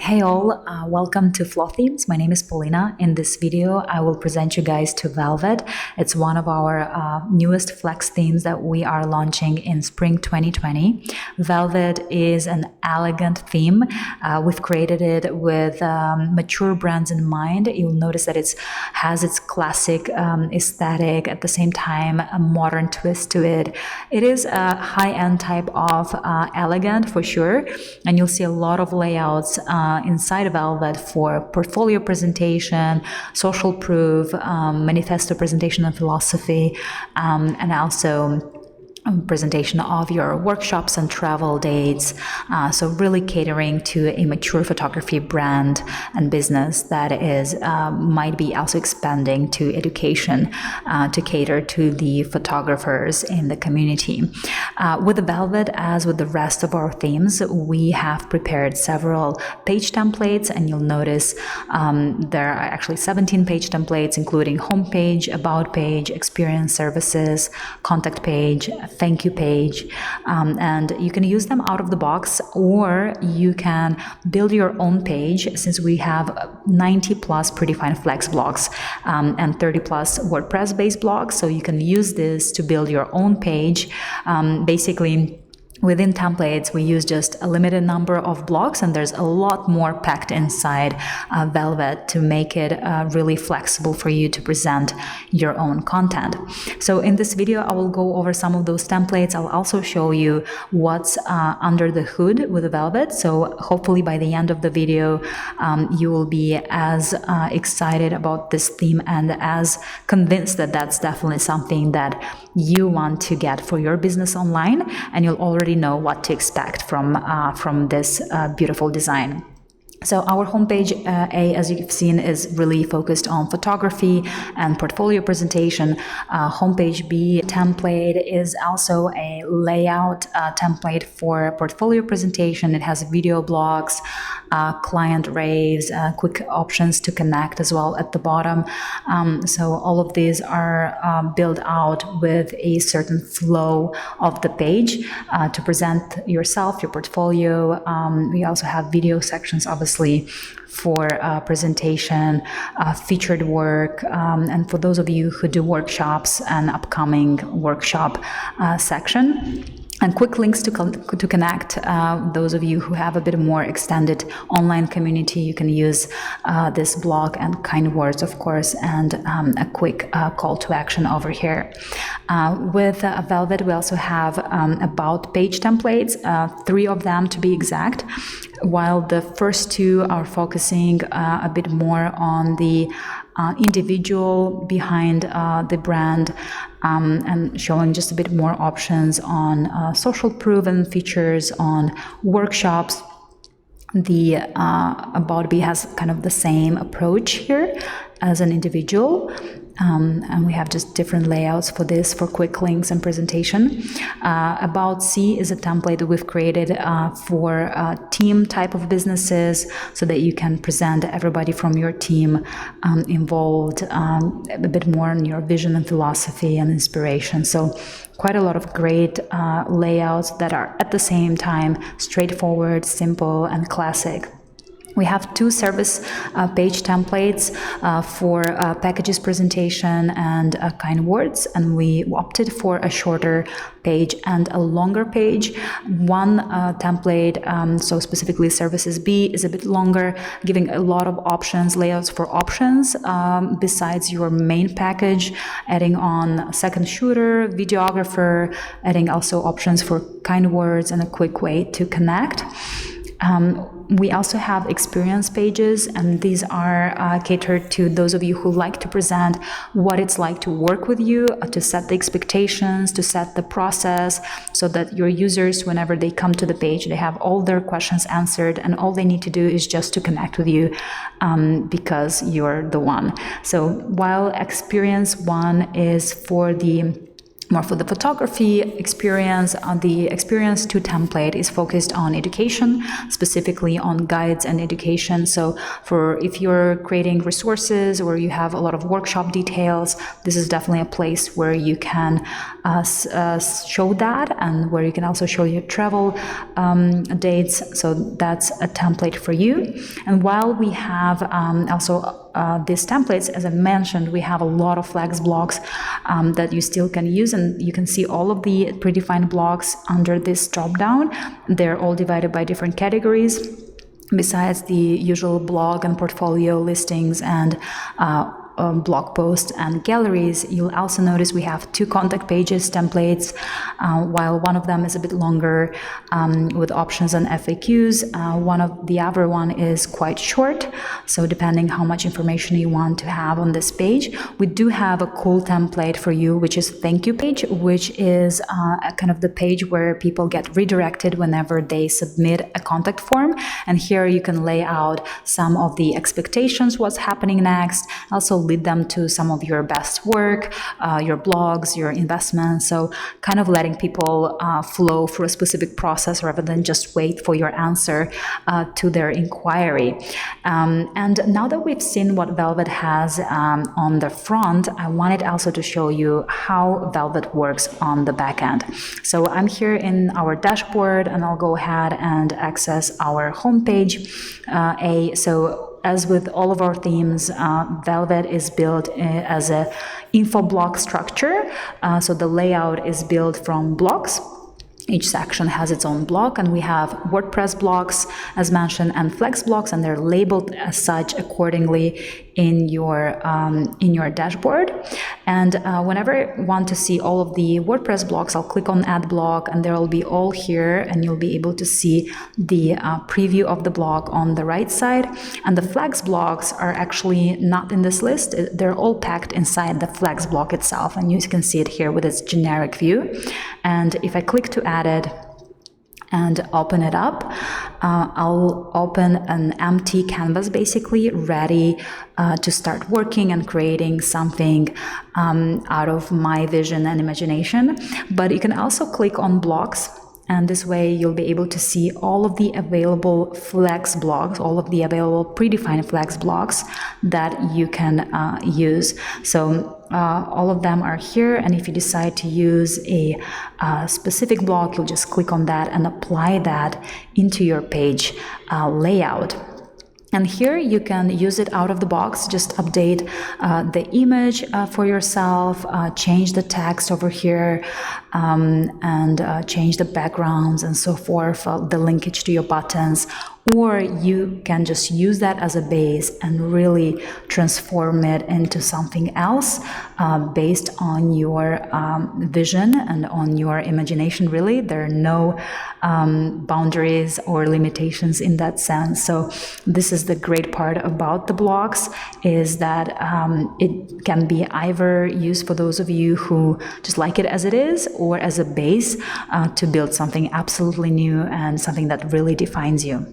Hey all, welcome to Flow Themes. My name is Paulina. In this video, I will present you guys to Velvet. It's one of our newest flex themes that we are launching in spring 2020. Velvet is an elegant theme. We've created it with mature brands in mind. You'll notice that it has its classic aesthetic, at the same time a modern twist to it. It is a high-end type of elegant for sure, and you'll see a lot of layouts inside of Velvet for portfolio presentation, social proof, manifesto presentation and philosophy, and also presentation of your workshops and travel dates. So really catering to a mature photography brand and business that is might be also expanding to education to cater to the photographers in the community. With the Velvet, as with the rest of our themes, we have prepared several page templates, and you'll notice there are actually 17 page templates, including homepage, about page, experience services, contact page, thank you page, and you can use them out of the box, or you can build your own page, since we have 90 plus predefined flex blocks and 30 plus WordPress based blocks. So you can use this to build your own page. Basically, within templates, we use just a limited number of blocks, and there's a lot more packed inside Velvet to make it really flexible for you to present your own content. So in this video, I will go over some of those templates. I'll also show you what's under the hood with the Velvet. So hopefully by the end of the video, you will be as excited about this theme and as convinced that that's definitely something that you want to get for your business online, and you'll already know what to expect from this beautiful design. So our homepage A, as you've seen, is really focused on photography and portfolio presentation. Homepage B template is also a layout template for portfolio presentation. It has video blogs, client raves, quick options to connect as well at the bottom. So all of these are built out with a certain flow of the page to present yourself, your portfolio. We also have video sections, obviously, for presentation, featured work, and for those of you who do workshops, an upcoming workshop section. And quick links to connect. Those of you who have a bit more extended online community, you can use this blog, and kind words, of course, and a quick call to action over here. With Velvet, we also have about page templates, 3 of them to be exact, while the first 2 are focusing a bit more on the individual behind the brand, and showing just a bit more options on social proven features, on workshops. The About Me has kind of the same approach here as an individual. And we have just different layouts for this, for quick links and presentation. About C is a template that we've created for team type of businesses, so that you can present everybody from your team involved a bit more on your vision and philosophy and inspiration. So quite a lot of great layouts that are at the same time straightforward, simple, and classic. We have 2 service page templates for packages presentation and kind words, and we opted for a shorter page and a longer page. One template, so specifically services B, is a bit longer, giving a lot of options, layouts for options besides your main package, adding on second shooter, videographer, adding also options for kind words and a quick way to connect. We also have experience pages, and these are catered to those of you who like to present what it's like to work with you, to set the expectations, to set the process, so that your users, whenever they come to the page, they have all their questions answered, and all they need to do is just to connect with you because you're the one. So while experience 1 is for the more for the photography experience. The Experience 2 template is focused on education, specifically on guides and education. So for if you're creating resources or you have a lot of workshop details, this is definitely a place where you can show that, and where you can also show your travel dates. So that's a template for you. And while we have also these templates, as I mentioned, we have a lot of flex blocks that you still can use, and you can see all of the predefined blocks under this drop down. They're all divided by different categories, besides the usual blog and portfolio listings and blog posts and galleries. You'll also notice we have 2 contact pages templates, while one of them is a bit longer with options and FAQs. The other one is quite short, so depending how much information you want to have on this page. We do have a cool template for you, which is thank you page, which is kind of the page where people get redirected whenever they submit a contact form. And here you can lay out some of the expectations, what's happening next, also lead them to some of your best work, your blogs, your investments. So kind of letting people flow through a specific process rather than just wait for your answer to their inquiry. And now that we've seen what Velvet has on the front, I wanted also to show you how Velvet works on the back end. So I'm here in our dashboard, and I'll go ahead and access our homepage. So as with all of our themes, Velvet is built as a info block structure. So the layout is built from blocks. Each section has its own block, and we have WordPress blocks, as mentioned, and Flex blocks, and they're labeled as such accordingly in your dashboard. And whenever I want to see all of the WordPress blocks, I'll click on Add Block, and they'll be all here, and you'll be able to see the preview of the block on the right side. And the Flex blocks are actually not in this list. They're all packed inside the Flex block itself, and you can see it here with its generic view. And if I click to add it and open it up, I'll open an empty canvas, basically ready to start working and creating something out of my vision and imagination. But you can also click on blocks, and this way you'll be able to see all of the available flex blocks, all of the available predefined flex blocks that you can use. So all of them are here, and if you decide to use a specific block, you'll just click on that and apply that into your page layout. And here you can use it out of the box, just update the image for yourself, change the text over here, and change the backgrounds and so forth, the linkage to your buttons. Or you can just use that as a base and really transform it into something else based on your vision and on your imagination. Really, there are no boundaries or limitations in that sense. So this is the great part about the blocks, is that it can be either used for those of you who just like it as it is, or as a base to build something absolutely new and something that really defines you.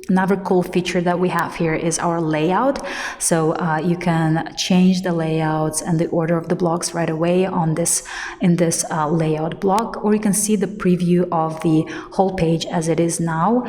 Another cool feature that we have here is our layout. So you can change the layouts and the order of the blocks right away in this layout block, or you can see the preview of the whole page as it is now,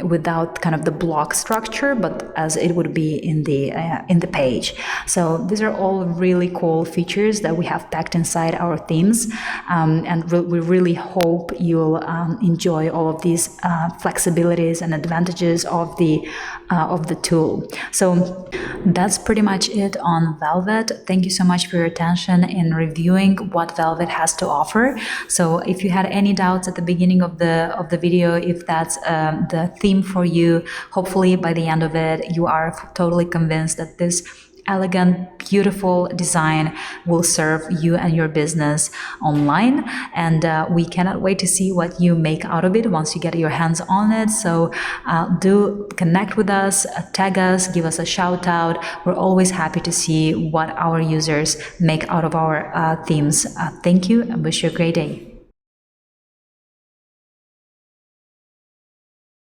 without kind of the block structure, but as it would be in the page. So these are all really cool features that we have packed inside our themes, and we really hope you'll enjoy all of these flexibilities and advantages of the tool. So that's pretty much it on Velvet. Thank you so much for your attention in reviewing what Velvet has to offer. So if you had any doubts at the beginning of the video, if that's the theme for you, hopefully by the end of it you are totally convinced that this elegant, beautiful design will serve you and your business online, and we cannot wait to see what you make out of it once you get your hands on it. So do connect with us, tag us, give us a shout out. We're always happy to see what our users make out of our themes. Thank you, and wish you a great day.